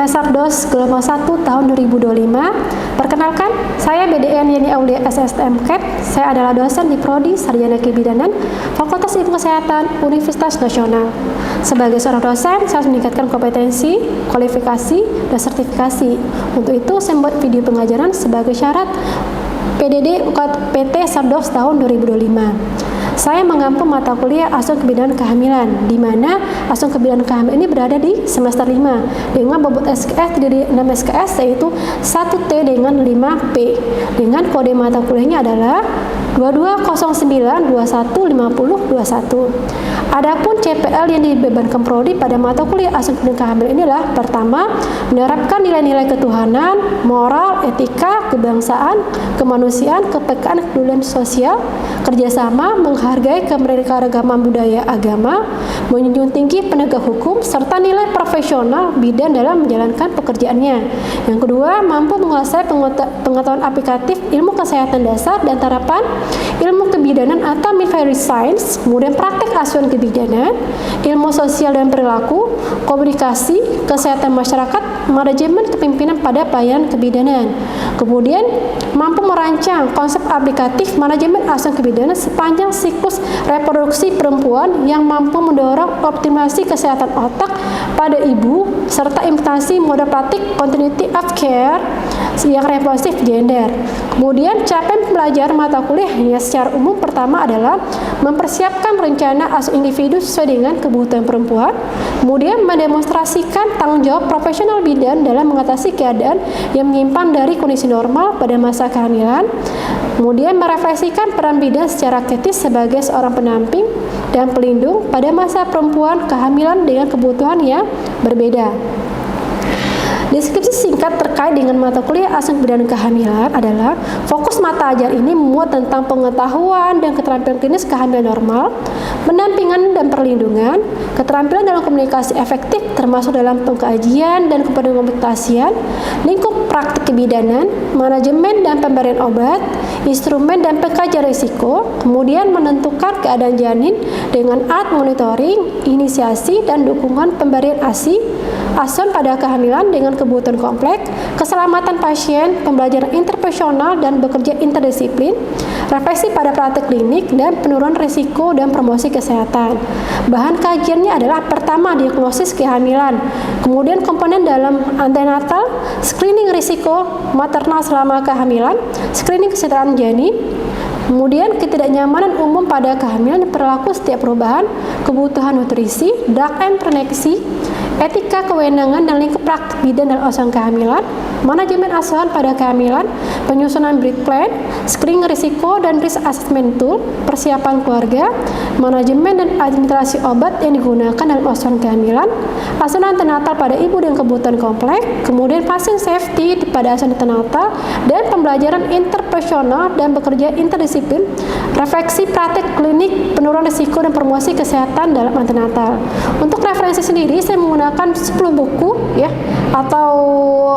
Pesardos Gelombang 1 tahun 2025. Perkenalkan, saya BDN Yeni Aulia SSTM KEP. Saya adalah dosen di Prodi Sarjana Kebidanan Fakultas Ilmu Kesehatan Universitas Nasional. Sebagai seorang dosen, saya harus meningkatkan kompetensi, kualifikasi, dan sertifikasi. Untuk itu, saya membuat video pengajaran sebagai syarat PDD PT Sardos tahun 2025. Saya mengampu mata kuliah Asuhan Kebidanan Kehamilan, di mana Asuhan Kebidanan Kehamilan ini berada di semester 5 dengan bobot SKS terdiri 6 SKS, yaitu 1T dengan 5P, dengan kode mata kuliahnya adalah 2209215021. Adapun CPL yang dibebankan Prodi pada mata kuliah Asuhan Kebidanan Kehamilan inilah: pertama, menerapkan nilai-nilai ketuhanan, moral, etika, kebangsaan, kemanusiaan, kepekaan, kepedulian sosial, kerjasama, menghargai keanekaragaman budaya agama, menjunjung tinggi penegak hukum, serta nilai profesional bidan dalam menjalankan pekerjaannya. Yang kedua, mampu menguasai pengetahuan aplikatif ilmu kesehatan dasar dan terapan ilmu kebidanan atau midwifery science, kemudian praktek asuhan kebidanan, ilmu sosial dan perilaku, komunikasi, kesehatan masyarakat, manajemen kepemimpinan pada pelayanan kebidanan. Kemudian mampu merancang konsep aplikatif manajemen asuhan kebidanan sepanjang siklus reproduksi perempuan yang mampu mendorong optimasi kesehatan otak pada ibu serta implementasi model praktik continuity of care yang responsif gender. Kemudian capaian pembelajaran mata kuliahnya secara umum pertama adalah mempersiapkan rencana asuh individu sesuai dengan kebutuhan perempuan, kemudian mendemonstrasikan tanggung jawab profesional bidan dalam mengatasi keadaan yang menyimpang dari kondisi normal pada masa kehamilan, kemudian merefleksikan peran bidan secara kritis sebagai seorang pendamping dan pelindung pada masa perempuan kehamilan dengan kebutuhan yang berbeda. Deskripsi singkat terkait dengan mata kuliah Asuhan Kebidanan Kehamilan adalah: fokus mata ajar ini memuat tentang pengetahuan dan keterampilan klinis kehamilan normal, pendampingan dan perlindungan, keterampilan dalam komunikasi efektif termasuk dalam pengkajian dan pendokumentasian, lingkup praktik kebidanan, manajemen dan pemberian obat, instrumen dan pengkajian risiko, kemudian menentukan keadaan janin dengan alat monitoring, inisiasi dan dukungan pemberian ASI, asuhan pada kehamilan dengan kebutuhan kompleks, keselamatan pasien, pembelajaran interpersonal dan bekerja interdisiplin, refleksi pada praktik klinik, dan penurunan risiko dan promosi kesehatan. Bahan kajiannya adalah: pertama, diagnosis kehamilan, kemudian komponen dalam antenatal, screening risiko maternal selama kehamilan, screening kesejahteraan janin, kemudian ketidaknyamanan umum pada kehamilan, perilaku setiap perubahan, kebutuhan nutrisi, drug and pregnancy, etika kewenangan dan lingkup praktik bidan dalam asuhan kehamilan, manajemen asuhan pada kehamilan, penyusunan breed plan, screening risiko dan risk assessment tool, persiapan keluarga, manajemen dan administrasi obat yang digunakan dalam asuhan kehamilan, asuhan antenatal pada ibu dengan kebutuhan kompleks, kemudian pasien safety pada asuhan antenatal, dan pembelajaran interpersonal dan bekerja interdisiplin, refleksi praktik klinik, penurunan risiko dan promosi kesehatan dalam antenatal. Untuk referensi sendiri, saya menggunakan 10 buku ya, atau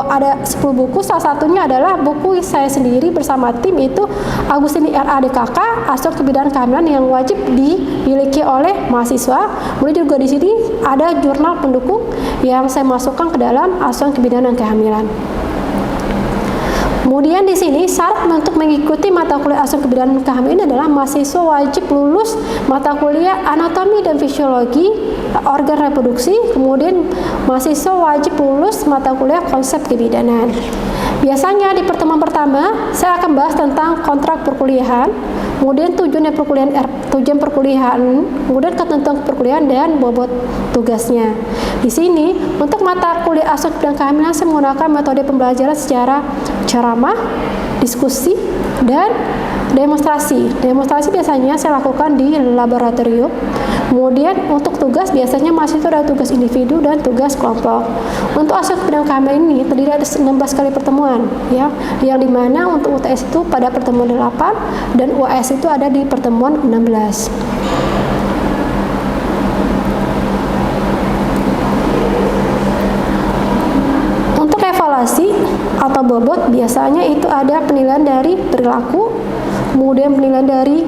ada 10 buku. Salah satunya adalah buku saya sendiri bersama tim, itu Agustini RADKK Asuhan Kebidanan Kehamilan, yang wajib dimiliki oleh mahasiswa. Kemudian juga di sini ada jurnal pendukung yang saya masukkan ke dalam asuhan kebidanan kehamilan. Kemudian di sini syarat untuk mengikuti mata kuliah asuhan kebidanan kehamilan ini adalah mahasiswa wajib lulus mata kuliah anatomi dan fisiologi organ reproduksi, kemudian mahasiswa wajib lulus mata kuliah konsep kebidanan. Biasanya di pertemuan pertama saya akan bahas tentang kontrak perkuliahan, kemudian tujuan perkuliahan, kemudian ketentuan perkuliahan dan bobot tugasnya. Di sini untuk mata kuliah asuhan kebidanan kehamilan saya menggunakan metode pembelajaran secara ceramah, diskusi, dan demonstrasi. Demonstrasi biasanya saya lakukan di laboratorium. Kemudian untuk tugas biasanya mahasiswa ada tugas individu dan tugas kelompok. Untuk asuhan kebidanan kehamilan ini terdiri dari 16 kali pertemuan ya, yang dimana untuk UTS itu pada pertemuan 8 dan UAS itu ada di pertemuan 16. Untuk evaluasi atau bobot biasanya itu ada penilaian dari perilaku, kemudian penilaian dari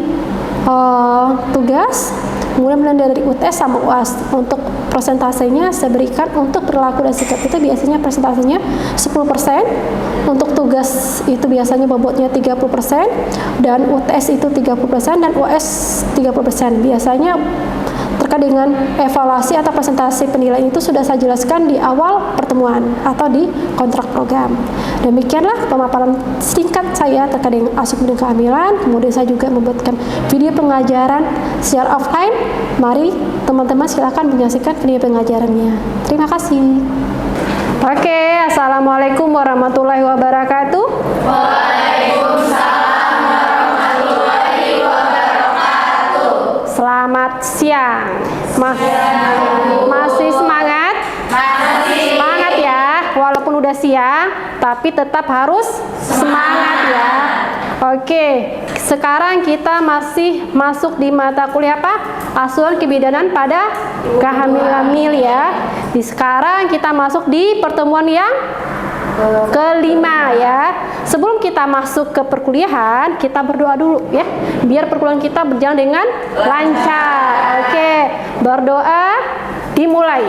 tugas, Kemudian dari UTS sama UAS. Untuk persentasenya saya berikan untuk perilaku dan sikap itu biasanya persentasenya 10%, untuk tugas itu biasanya bobotnya 30%, dan UTS itu 30%, dan UAS 30%. Biasanya terkait dengan evaluasi atau presentasi penilaian itu sudah saya jelaskan di awal pertemuan atau di kontrak program. Demikianlah pemaparan singkat saya terkait dengan asup dan kehamilan. Kemudian saya juga membuatkan video pengajaran secara offline. Mari teman-teman silakan menyaksikan video pengajarannya. Terima kasih. Oke, assalamualaikum warahmatullahi wabarakatuh. Waalaikumsalam warahmatullahi wabarakatuh. Selamat siang. Masih semangat? Masih. Semangat ya, walaupun udah siang, tapi tetap harus semangat ya. Oke, sekarang kita masih masuk di mata kuliah apa? Asuhan kebidanan pada kehamilan ya. Di sekarang kita masuk di pertemuan yang kelima ya. Sebelum kita masuk ke perkuliahan, kita berdoa dulu ya, biar perkuliahan kita berjalan dengan lancar. Oke, berdoa dimulai.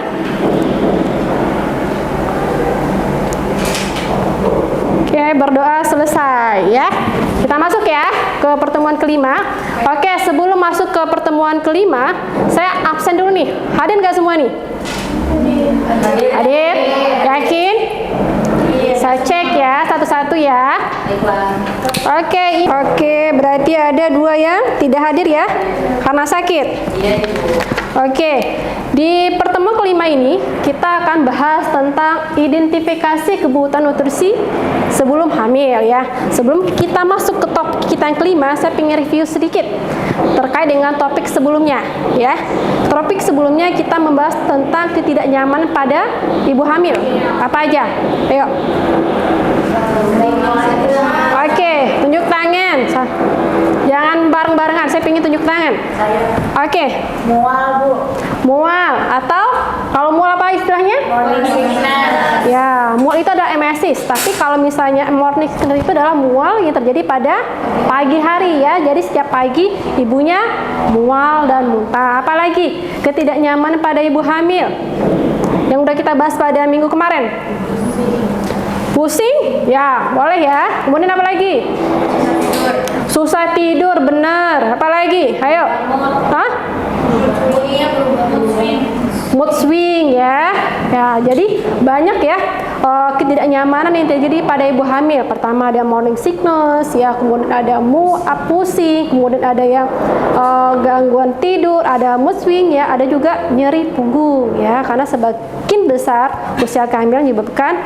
Oke, berdoa selesai ya. Kita masuk ya ke pertemuan kelima. Oke, sebelum masuk ke pertemuan kelima, saya absen dulu nih. Hadir nggak semua nih? Hadir? Yakin? Saya cek ya satu-satu ya. Oke, berarti ada 2 yang tidak hadir ya karena sakit. Oke, di pertemuan kelima ini kita akan bahas tentang identifikasi kebutuhan nutrisi sebelum hamil ya. Sebelum kita masuk ke topik kita yang kelima, saya ingin review sedikit terkait dengan topik sebelumnya ya. Topik sebelumnya kita membahas tentang ketidaknyamanan pada ibu hamil. Apa aja? Ayo. Oke, tunjuk tangan. Jangan bareng-barengan, saya ingin tunjuk tangan. Oke. Mual, Bu. Mual atau kalau mual apa istilahnya? Morning sickness. Ya, mual itu adalah emesis. Tapi kalau misalnya morning sickness itu adalah mual yang terjadi pada pagi hari ya. Jadi setiap pagi ibunya mual dan muntah. Apalagi ketidaknyamanan pada ibu hamil yang udah kita bahas pada minggu kemarin. Pusing? Ya, boleh ya. Kemudian apa lagi? Susah tidur, benar. Apa lagi? Ayo. Hah? Mood swing ya. Ya, jadi banyak ya ketidaknyamanan yang terjadi pada ibu hamil. Pertama ada morning sickness ya, kemudian ada pusing, kemudian ada yang gangguan tidur, ada mood swing ya, ada juga nyeri punggung ya, karena semakin besar usia kehamilan menyebabkan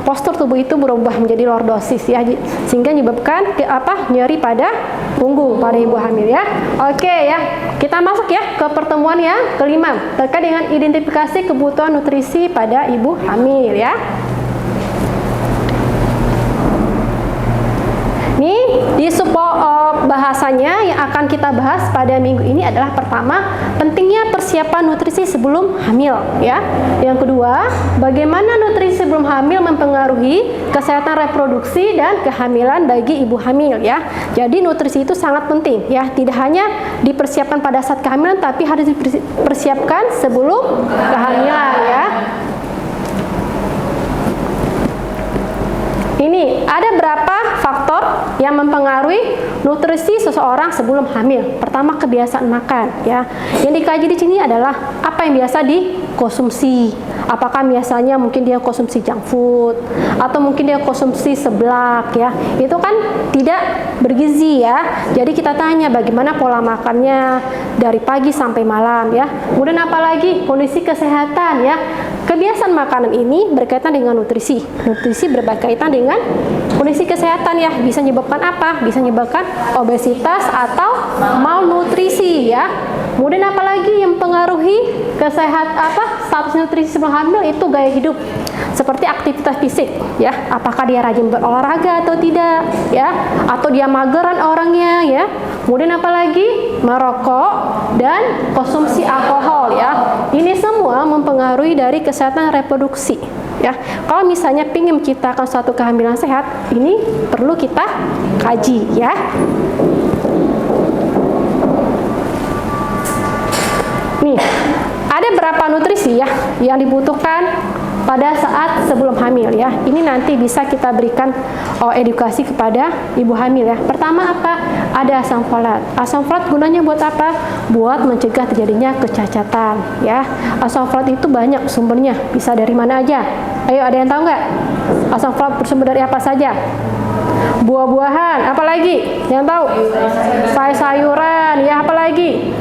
postur tubuh itu berubah menjadi lordosis ya, sehingga menyebabkan nyeri pada punggung pada ibu hamil ya. Oke ya, kita masuk ya ke pertemuan yang kelima terkait dengan identifikasi kebutuhan nutrisi pada ibu hamil ya. Nih di bahasanya yang akan kita bahas pada minggu ini adalah pertama, pentingnya persiapan nutrisi sebelum hamil ya. Yang kedua, bagaimana nutrisi sebelum hamil mempengaruhi kesehatan reproduksi dan kehamilan bagi ibu hamil ya. Jadi nutrisi itu sangat penting ya, tidak hanya dipersiapkan pada saat kehamilan tapi harus dipersiapkan sebelum kehamilan ya. Ini ada berapa faktor yang mempengaruhi nutrisi seseorang sebelum hamil. Pertama, kebiasaan makan ya. Yang dikaji di sini adalah apa yang biasa dikonsumsi. Apakah biasanya mungkin dia konsumsi junk food atau mungkin dia konsumsi seblak ya. Itu kan tidak bergizi ya. Jadi kita tanya bagaimana pola makannya dari pagi sampai malam ya. Kemudian apalagi kondisi kesehatan ya. Kebiasaan makanan ini berkaitan dengan nutrisi. Nutrisi berkaitan dengan kondisi kesehatan ya. Bisa menyebabkan apa? Bisa menyebabkan obesitas atau malnutrisi ya. Kemudian apalagi yang mempengaruhi status nutrisi sebelum hamil itu gaya hidup. Seperti aktivitas fisik ya. Apakah dia rajin berolahraga atau tidak ya? Atau dia mageran orangnya ya. Kemudian apalagi merokok dan konsumsi alkohol ya. Ini semua mempengaruhi dari kesehatan reproduksi ya. Kalau misalnya ingin menciptakan suatu kehamilan sehat, ini perlu kita kaji ya. Nih, ada berapa nutrisi ya yang dibutuhkan pada saat sebelum hamil ya. Ini nanti bisa kita berikan edukasi kepada ibu hamil ya. Pertama apa? Ada asam folat. Asam folat gunanya buat apa? Buat mencegah terjadinya kecacatan ya. Asam folat itu banyak sumbernya. Bisa dari mana aja? Ayo, ada yang tahu nggak? Asam folat bersumber dari apa saja? Buah-buahan, apalagi? Yang tahu? Sayur-sayuran, ya apalagi?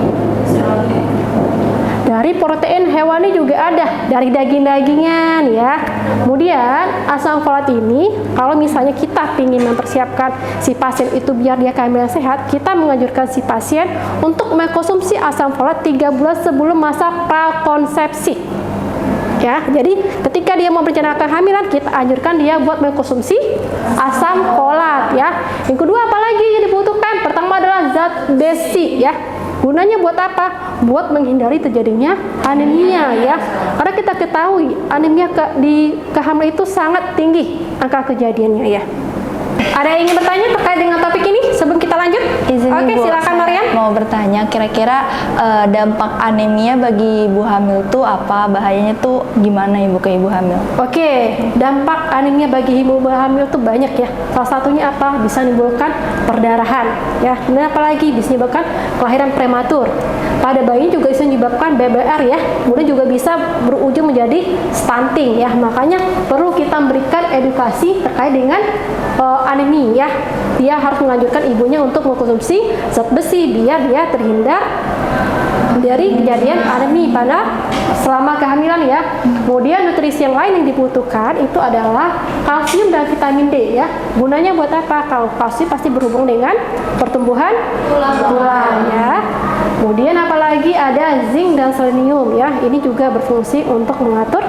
Dari protein hewani juga ada, dari daging-dagingan ya. Kemudian asam folat ini, kalau misalnya kita ingin mempersiapkan si pasien itu biar dia kehamilan sehat, kita menganjurkan si pasien untuk mengkonsumsi asam folat 3 bulan sebelum masa prakonsepsi. Ya, jadi ketika dia mau merencanakan kehamilan, kita anjurkan dia buat mengkonsumsi asam folat ya. Yang kedua apalagi yang dibutuhkan? Pertama adalah zat besi ya. Gunanya buat apa? Buat menghindari terjadinya anemia ya. Karena kita ketahui anemia di kehamilan itu sangat tinggi angka kejadiannya ya. Ada yang ingin bertanya terkait dengan topik ini sebelum kita lanjut? Oke, silakan Marian. Mau bertanya, kira-kira dampak anemia bagi ibu hamil tuh apa? Bahayanya tuh gimana ibu ke ibu hamil? Oke, dampak anemia bagi ibu hamil tuh banyak ya. Salah satunya apa? Bisa menimbulkan perdarahan ya. Kemudian apalagi bisa menyebabkan kelahiran prematur. Pada bayi juga bisa menyebabkan BBR ya. Kemudian juga bisa berujung menjadi stunting ya. Makanya perlu kita memberikan edukasi terkait dengan anemia ya. Dia harus menganjurkan ibunya untuk mengkonsumsi zat besi biar dia terhindar dari kejadian anemia pada selama kehamilan ya. Kemudian nutrisi yang lain yang dibutuhkan itu adalah kalsium dan vitamin D ya. Gunanya buat apa? Kalau kalsium pasti berhubung dengan pertumbuhan tulang ya. Kemudian apalagi ada zinc dan selenium ya. Ini juga berfungsi untuk mengatur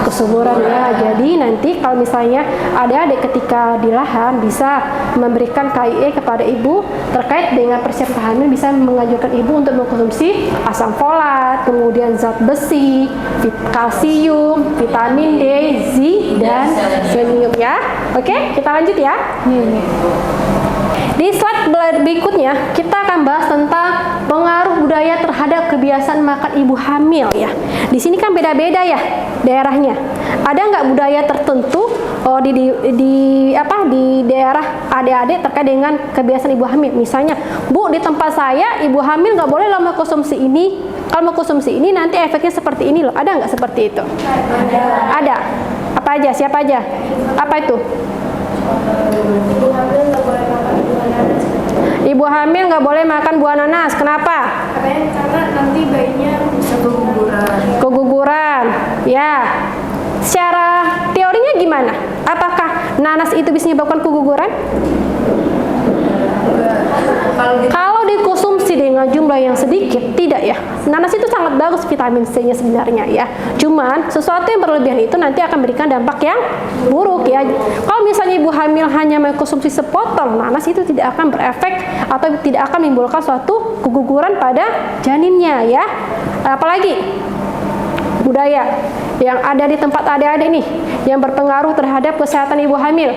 kesuburan ya. Jadi nanti kalau misalnya adik-adik ketika di lahan bisa memberikan KIE kepada ibu terkait dengan persiapan hamil, bisa mengajarkan ibu untuk mengkonsumsi asam folat, kemudian zat besi, kalsium, vitamin D, zinc dan selenium ya. Oke, kita lanjut ya. Di slide berikutnya kita akan bahas tentang pengaruh budaya terhadap kebiasaan makan ibu hamil ya. Di sini kan beda-beda ya daerahnya. Ada nggak budaya tertentu di daerah adik-adik terkait dengan kebiasaan ibu hamil? Misalnya, Bu, di tempat saya ibu hamil nggak boleh lama konsumsi ini. Kalau mau konsumsi ini nanti efeknya seperti ini loh. Ada nggak seperti itu? Ada. Apa aja? Siapa aja? Apa itu? Ibu hamil nggak boleh makan buah nanas. Kenapa? Karena nanti bayinya bisa Keguguran. Ya. Secara teorinya gimana? Apakah nanas itu bisa menyebabkan keguguran? Kalau dikonsumsi dengan jumlah yang sedikit, tidak ya. Nanas itu sangat bagus vitamin C-nya sebenarnya ya. Cuman sesuatu yang berlebihan itu nanti akan memberikan dampak yang buruk ya. Kalau misalnya ibu hamil hanya mengkonsumsi sepotong nanas, itu tidak akan berefek atau tidak akan menimbulkan suatu keguguran pada janinnya ya. Apalagi budaya yang ada di tempat adik-adik nih yang berpengaruh terhadap kesehatan ibu hamil.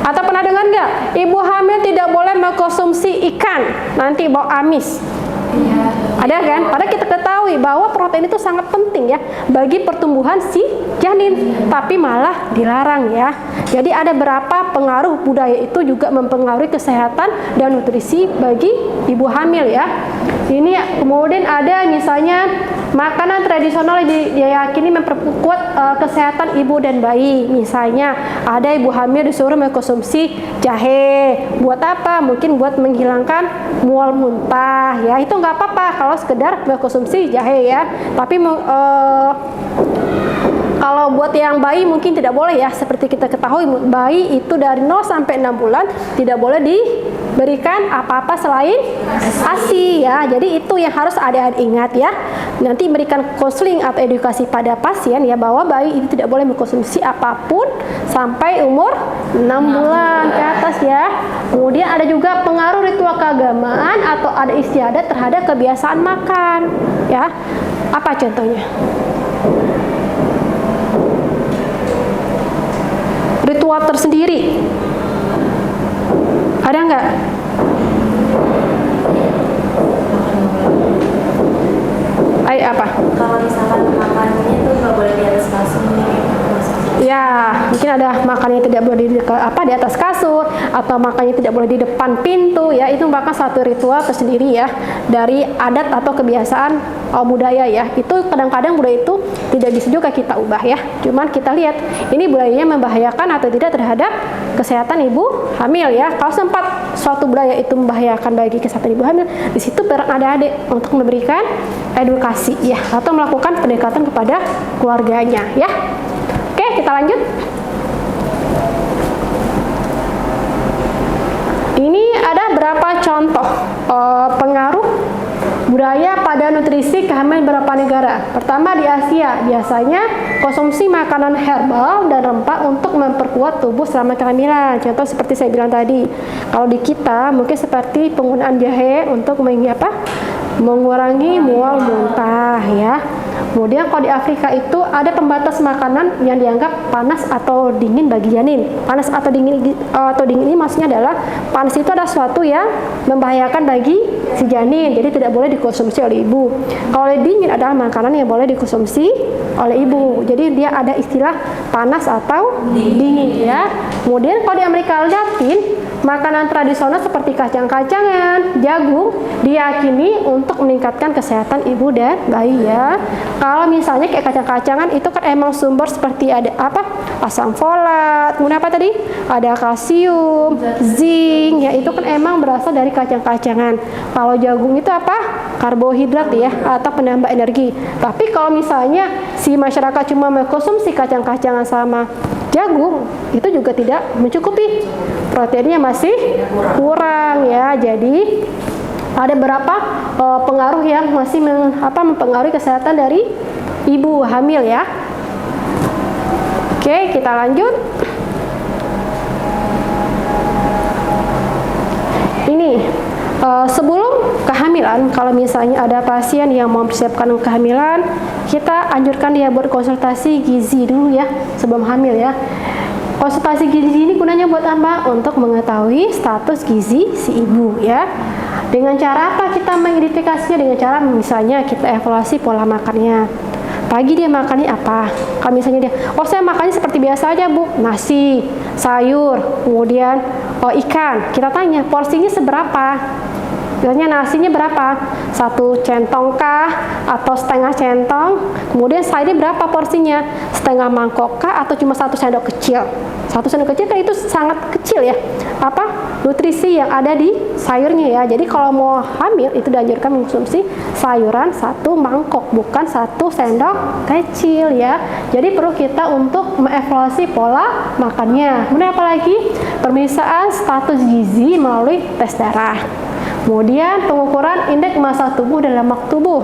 Atau pernah dengar nggak? Ibu hamil tidak boleh mengkonsumsi ikan, nanti bau amis. Iya. Ada kan? Padahal kita ketahui bahwa protein itu sangat penting ya bagi pertumbuhan si janin, tapi malah dilarang ya. Jadi ada berapa pengaruh budaya itu juga mempengaruhi kesehatan dan nutrisi bagi ibu hamil ya. Ini kemudian ada misalnya makanan tradisional yang diyakini memperkuat kesehatan ibu dan bayi. Misalnya ada ibu hamil disuruh mengkonsumsi jahe. Buat apa? Mungkin buat menghilangkan mual muntah ya. Itu nggak apa-apa kalau sekedar mengkonsumsi jahe ya. Tapi kalau buat yang bayi mungkin tidak boleh ya. Seperti kita ketahui bayi itu dari 0 sampai 6 bulan tidak boleh diberikan apa-apa selain ASI ya. Jadi itu yang harus adik-adik ingat ya. Nanti berikan konseling atau edukasi pada pasien ya bahwa bayi itu tidak boleh mengkonsumsi apapun sampai umur 6 bulan ke atas ya. Kemudian ada juga pengaruh ritual keagamaan atau ada istiadat terhadap kebiasaan makan ya. Apa contohnya? Ritual tersendiri ada nggak? apa? Kalau misalkan makanannya tuh nggak boleh di atas kasur nih. Ya, mungkin ada makannya tidak boleh di atas kasur, atau makannya tidak boleh di depan pintu ya. Itu merupakan satu ritual tersendiri ya dari adat atau kebiasaan budaya ya. Itu kadang-kadang budaya itu tidak bisa juga kita ubah ya. Cuman kita lihat ini budayanya membahayakan atau tidak terhadap kesehatan ibu hamil ya. Kalau sempat suatu budaya itu membahayakan bagi kesehatan ibu hamil, di situ peran adik-adik untuk memberikan edukasi ya, atau melakukan pendekatan kepada keluarganya ya. Oke, kita lanjut. Ini ada berapa contoh pengaruh budaya pada nutrisi kehamilan beberapa negara. Pertama di Asia, biasanya konsumsi makanan herbal dan rempah untuk memperkuat tubuh selama kehamilan. Contoh seperti saya bilang tadi. Kalau di kita mungkin seperti penggunaan jahe untuk mengurangi mual muntah ya. Kemudian kalau di Afrika itu ada pembatas makanan yang dianggap panas atau dingin bagi janin. Panas atau dingin ini maksudnya adalah panas itu adalah sesuatu yang membahayakan bagi si janin, jadi tidak boleh dikonsumsi oleh ibu. Kalau dingin adalah makanan yang boleh dikonsumsi oleh ibu. Jadi dia ada istilah panas atau dingin ya. Kemudian kalau di Amerika Latin, makanan tradisional seperti kacang-kacangan, jagung diyakini untuk meningkatkan kesehatan ibu dan bayi ya. Kalau misalnya kayak kacang-kacangan itu kan emang sumber seperti ada asam folat, kemudian apa tadi? Ada kalsium, zinc ya, itu kan emang berasal dari kacang-kacangan. Kalau jagung itu apa? Karbohidrat ya, atau penambah energi. Tapi kalau misalnya si masyarakat cuma mengkonsumsi kacang-kacangan sama jagung, itu juga tidak mencukupi. Proteinnya masih kurang ya. Jadi ada beberapa pengaruh yang masih mempengaruhi kesehatan dari ibu hamil ya. Oke, kita lanjut. Ini sebelum kehamilan, kalau misalnya ada pasien yang mau mempersiapkan kehamilan, kita anjurkan dia buat konsultasi gizi dulu ya sebelum hamil ya. Konsultasi gizi ini gunanya buat apa? Untuk mengetahui status gizi si ibu ya. Dengan cara apa kita mengidentifikasinya? Dengan cara misalnya kita evaluasi pola makannya. Pagi dia makannya apa? Kalau misalnya dia, saya makannya seperti biasa aja bu, nasi, sayur, kemudian ikan. Kita tanya porsinya seberapa? Biasanya nasinya berapa? 1 centong kah? Atau setengah centong? Kemudian sayurnya berapa porsinya? Setengah mangkok kah? Atau cuma 1 sendok kecil? 1 sendok kecil kan itu sangat kecil ya. Nutrisi yang ada di sayurnya ya. Jadi kalau mau hamil itu dianjurkan mengkonsumsi sayuran 1 mangkok, bukan 1 sendok kecil ya. Jadi perlu kita untuk mengevaluasi pola makannya. Kemudian apalagi? Pemeriksaan status gizi melalui tes darah. Kemudian pengukuran indeks massa tubuh dan lemak tubuh.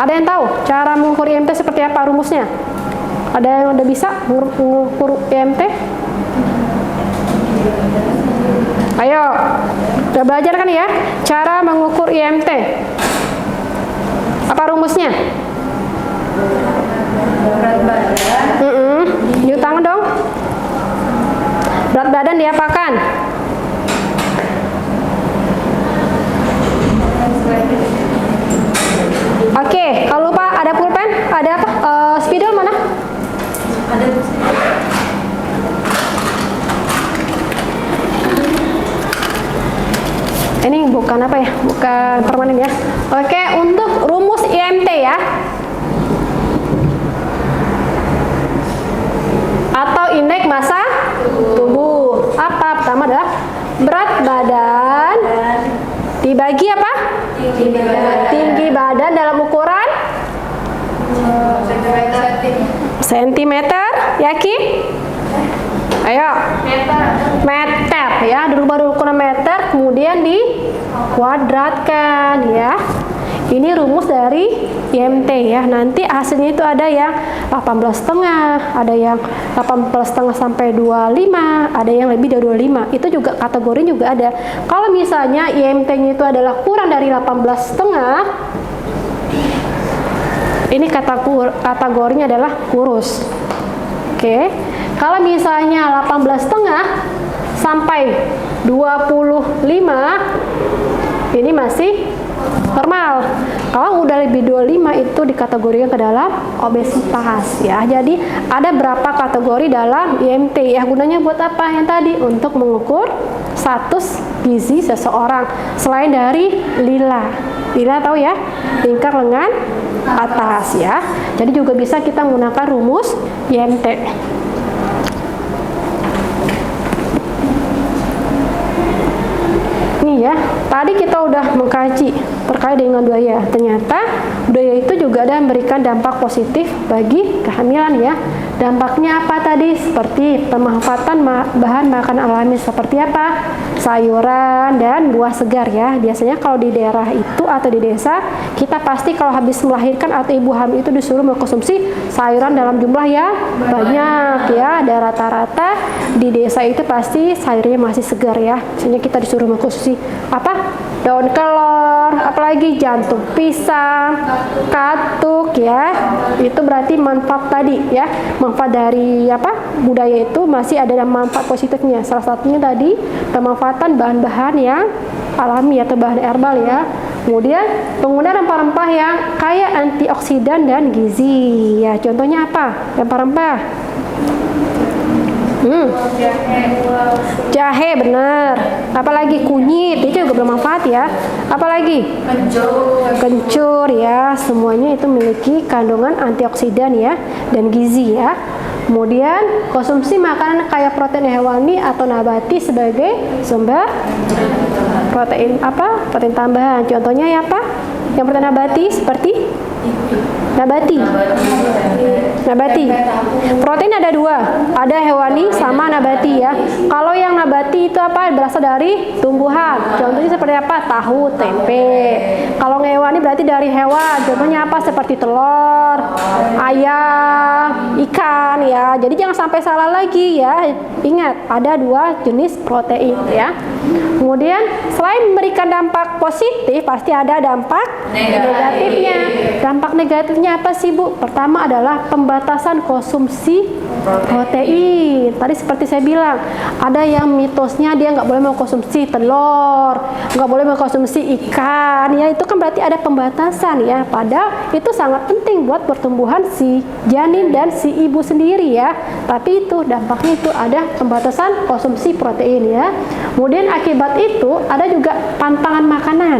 Ada yang tahu cara mengukur IMT seperti apa rumusnya? Ada yang udah bisa mengukur IMT? Ayo, udah belajar kan ya? Cara mengukur IMT. Apa rumusnya? Berat badan. Yuk tangan dong. Berat badan diapakan? Oke, kalau lupa ada pulpen, ada apa? Spidol mana? Ada. Ini bukan apa ya? Bukan permanen ya. Oke, untuk rumus IMT ya. Atau indeks massa tubuh. Apa? Pertama adalah berat badan dibagi apa? Tinggi badan dalam ukuran sentimeter. Yakin? Ayo. Meter ya. Dirubah ukuran meter, kemudian dikuadratkan ya. Ini rumus dari IMT ya. Nanti hasilnya itu ada yang 18,5, ada yang 18,5 sampai 25, ada yang lebih dari 25. Itu juga kategori juga ada. Kalau misalnya IMT-nya itu adalah kurang dari 18,5, ini kategorinya adalah kurus. Oke. Kalau misalnya 18,5 sampai 25, ini masih normal. Kalau udah lebih 25 itu dikategorikan ke dalam obesitas ya. Jadi ada berapa kategori dalam IMT ya, gunanya buat apa yang tadi? Untuk mengukur status gizi seseorang. Selain dari lila tahu ya, lingkar lengan atas ya. Jadi juga bisa kita menggunakan rumus IMT. Nih ya, tadi kita udah mengkaji terkait dengan budaya. Ternyata budaya itu juga ada memberikan dampak positif bagi kehamilan ya. Dampaknya apa tadi? Seperti pemanfaatan bahan makan alami seperti apa? Sayuran dan buah segar ya. Biasanya kalau di daerah itu atau di desa, kita pasti kalau habis melahirkan atau ibu hamil itu disuruh mengkonsumsi sayuran dalam jumlah yang banyak ya. Dan rata-rata di desa itu pasti sayurnya masih segar ya. Misalnya kita disuruh mengkonsumsi apa? Daun kelor, apalagi jantung pisang, katuk ya. Itu berarti manfaat tadi ya. Manfaat dari apa? Budaya itu masih ada manfaat positifnya. Salah satunya tadi pemanfaatan bahan-bahan yang alami atau bahan herbal ya. Kemudian penggunaan rempah-rempah yang kaya antioksidan dan gizi ya. Contohnya apa? Rempah-rempah. Jahe benar. Apalagi kunyit itu juga bermanfaat ya. Apalagi kencur ya. Semuanya itu memiliki kandungan antioksidan ya dan gizi ya. Kemudian konsumsi makanan kaya protein hewani atau nabati sebagai sumber protein apa? Protein tambahan. Contohnya ya apa? Yang protein nabati seperti nabati. Protein ada dua, ada hewani sama nabati ya. Kalau yang nabati itu apa? Berasal dari tumbuhan. Contohnya seperti apa? Tahu, tempe. Kalau hewani berarti dari hewan. Contohnya apa? Seperti telur, ayam, ikan ya. Jadi jangan sampai salah lagi ya. Ingat, ada dua jenis protein ya. Kemudian selain memberikan dampak positif, pasti ada dampak negatifnya. Dampak negatifnya apa sih Bu? Pertama adalah pembatasan konsumsi protein. Tadi seperti saya bilang, ada yang mitosnya dia nggak boleh mengkonsumsi telur, nggak boleh mengkonsumsi ikan. Ya itu kan berarti ada pembatasan ya. Padahal itu sangat penting buat pertumbuhan si janin dan si ibu sendiri ya. Tapi itu dampaknya itu ada pembatasan konsumsi protein ya. Kemudian akibat itu ada juga pantangan makanan.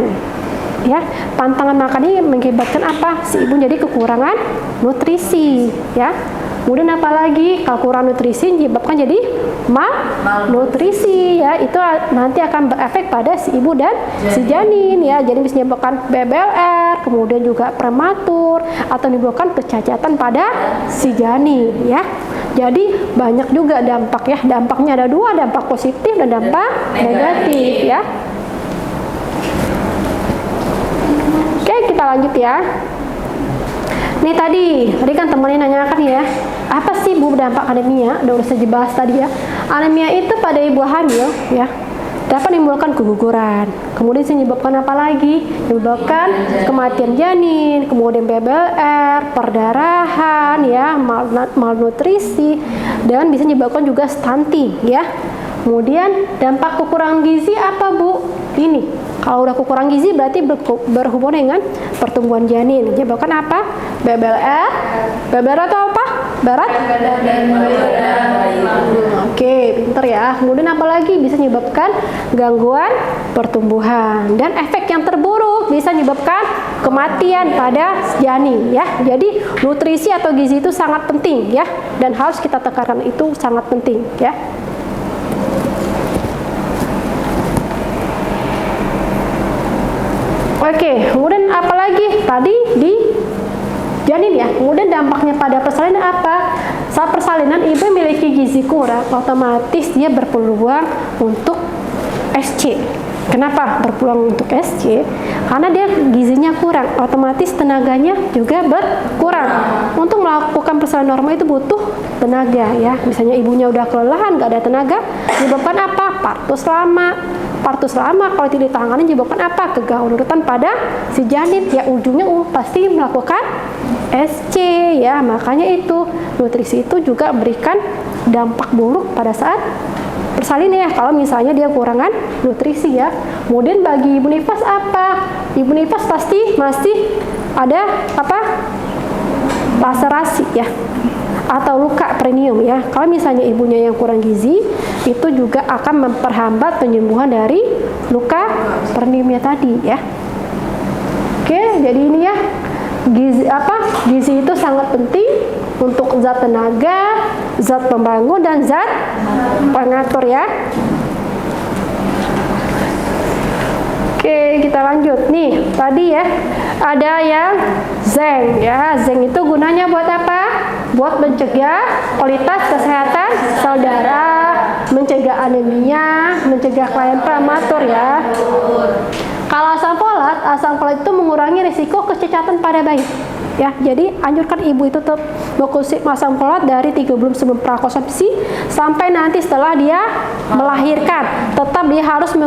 Ya, pantangan makan ini mengakibatkan apa? Si ibu jadi kekurangan nutrisi, ya. Kemudian apalagi kalau kurang nutrisi menyebabkan jadi malnutrisi, ya. Itu nanti akan berefek pada si ibu dan si janin, ya. Jadi bisa menyebabkan BBLR, kemudian juga prematur atau menimbulkan kecacatan pada si janin, ya. Jadi banyak juga dampak ya. Dampaknya ada dua, dampak positif dan dampak negatif, ya. Oke, kita lanjut ya. Nih tadi kan temennya nanyakan ya, apa sih Bu dampak anemia? Udah saya bahas tadi ya. Anemia itu pada ibu hamil ya dapat menimbulkan keguguran. Kemudian menyebabkan apa lagi? Menyebabkan kematian janin, kemudian BBLR, perdarahan ya, malnutrisi, dan bisa menyebabkan juga stunting ya. Kemudian dampak kekurangan gizi apa Bu? Ini, kalau udah kekurangan gizi berarti berhubungan dengan pertumbuhan janin. Menyebabkan apa? BBLR atau apa? Berat? Oke, pinter ya. Kemudian apa lagi? Bisa menyebabkan gangguan pertumbuhan. Dan efek yang terburuk bisa menyebabkan kematian pada janin ya. Jadi nutrisi atau gizi itu sangat penting ya. Dan harus kita tekankan itu sangat penting ya. Oke, kemudian apalagi tadi di janin ya. Kemudian dampaknya pada persalinan apa? Saat persalinan ibu memiliki gizi kurang, otomatis dia berpeluang untuk SC. Kenapa berpeluang untuk SC? Karena dia gizinya kurang, otomatis tenaganya juga berkurang. Untuk melakukan persalinan normal itu butuh tenaga ya. Misalnya ibunya udah kelelahan, nggak ada tenaga, menyebabkan apa? Partus lama, partus lama kalau tidak ditangani menyebabkan apa? Kegawurutan pada si janin, ya ujungnya pasti melakukan SC ya. Makanya itu nutrisi itu juga memberikan dampak buruk pada saat bersalin ya, kalau misalnya dia kekurangan nutrisi ya. Kemudian bagi ibu nifas apa? Ibu nifas pasti masih ada apa? Laserasi ya, atau luka perineum ya. Kalau misalnya ibunya yang kurang gizi, itu juga akan memperhambat penyembuhan dari luka perineumnya tadi ya. Oke, jadi ini ya, gizi itu sangat penting untuk zat tenaga, zat pembangun, dan zat pengatur ya. Oke, kita lanjut nih. Tadi ya ada yang zinc ya. Zinc itu gunanya buat apa? Buat mencegah kualitas kesehatan sel darah, mencegah anemia, mencegah kelainan prematur ya. Kalau asam folat itu mengurangi risiko kecacatan pada bayi. Ya, jadi anjurkan ibu itu tetap mengkonsumsi asam folat dari 3 bulan sebelum prakonsepsi sampai nanti setelah dia melahirkan. Tetap dia harus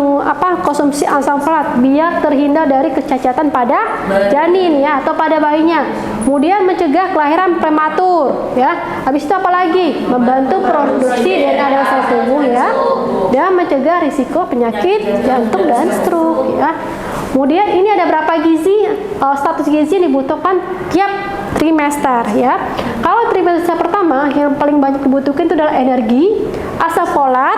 konsumsi asam folat biar terhindar dari kecacatan pada janin ya, atau pada bayinya. Kemudian mencegah kelahiran prematur ya. Habis itu apa lagi? Membantu produksi DNA dalam sel tubuh ya, dan mencegah risiko penyakit jantung dan stroke ya. Kemudian ini ada berapa gizi, status gizi yang dibutuhkan tiap trimester ya. Kalau trimester pertama yang paling banyak dibutuhkan itu adalah energi, asam folat,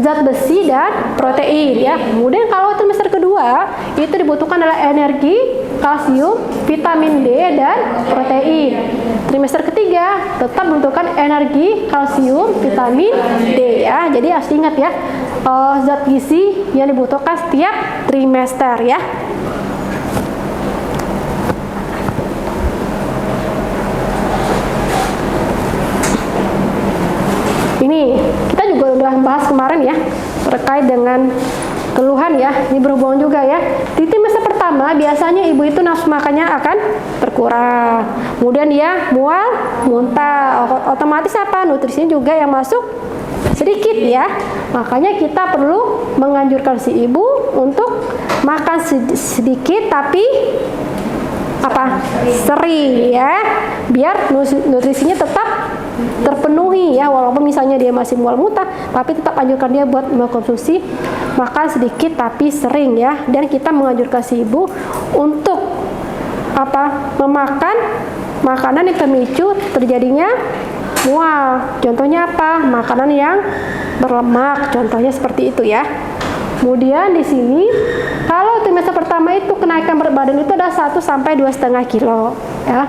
zat besi, dan protein ya. Kemudian kalau trimester kedua itu dibutuhkan adalah energi, kalsium, vitamin D, dan protein. Trimester ketiga tetap membutuhkan energi, kalsium, vitamin D ya. Jadi harus ingat ya, zat gizi yang dibutuhkan setiap trimester ya. Ini kita juga udah bahas kemarin ya terkait dengan keluhan ya. Ini berhubungan juga ya. Di trimester pertama biasanya ibu itu nafsu makannya akan berkurang. Kemudian dia mual, muntah. Otomatis apa? Nutrisinya juga yang masuk sedikit ya. Makanya kita perlu menganjurkan si ibu untuk makan sedikit tapi sering ya, biar nutrisinya tetap terpenuhi ya. Walaupun misalnya dia masih mual muntah, tapi tetap anjurkan dia buat mengkonsumsi makan sedikit tapi sering ya. Dan kita menganjurkan si ibu untuk memakan makanan yang pemicu terjadinya mual. Contohnya apa? Makanan yang berlemak, contohnya seperti itu ya. Kemudian di sini kalau trimester pertama itu kenaikan berat badan itu ada 1 sampai 2,5 kilo ya.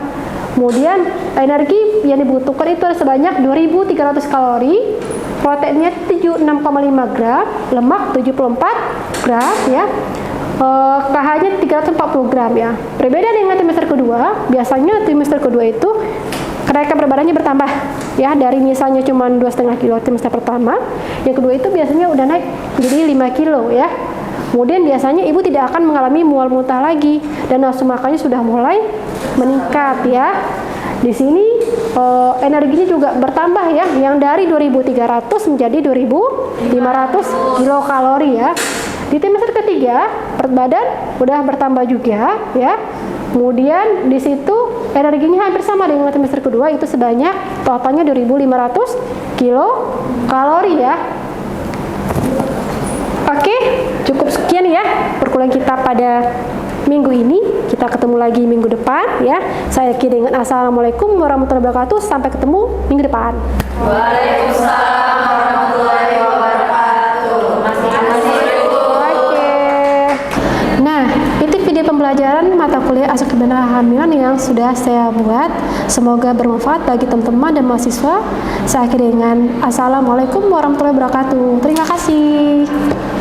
Kemudian energi yang dibutuhkan itu ada sebanyak 2.300 kalori, proteinnya 6,5 gram, lemak 74 gram ya. KH-nya 340 gram ya. Berbeda dengan trimester kedua, biasanya trimester kedua itu kenaikan berat badannya bertambah ya, dari misalnya cuma 2,5 kilo trimester pertama, yang kedua itu biasanya udah naik jadi 5 kilo ya. Kemudian biasanya ibu tidak akan mengalami mual muntah lagi dan nafsu makannya sudah mulai meningkat ya. Di sini energinya juga bertambah ya, yang dari 2.300 menjadi 2.500 kilokalori ya. Di trimester ketiga berat badan udah bertambah juga ya. Kemudian di situ energinya hampir sama dengan trimester kedua, itu sebanyak totalnya 2.500 kilokalori ya. Oke, cukup sekian ya perkuliahan kita pada minggu ini. Kita ketemu lagi minggu depan ya. Saya akhiri dengan assalamualaikum warahmatullahi wabarakatuh. Sampai ketemu minggu depan. Waalaikumsalam warahmatullahi wabarakatuh. Oke. Nah, itu video pembelajaran mata kuliah asuh kehamilan yang sudah saya buat. Semoga bermanfaat bagi teman-teman dan mahasiswa. Saya akhiri dengan assalamualaikum warahmatullahi wabarakatuh. Terima kasih.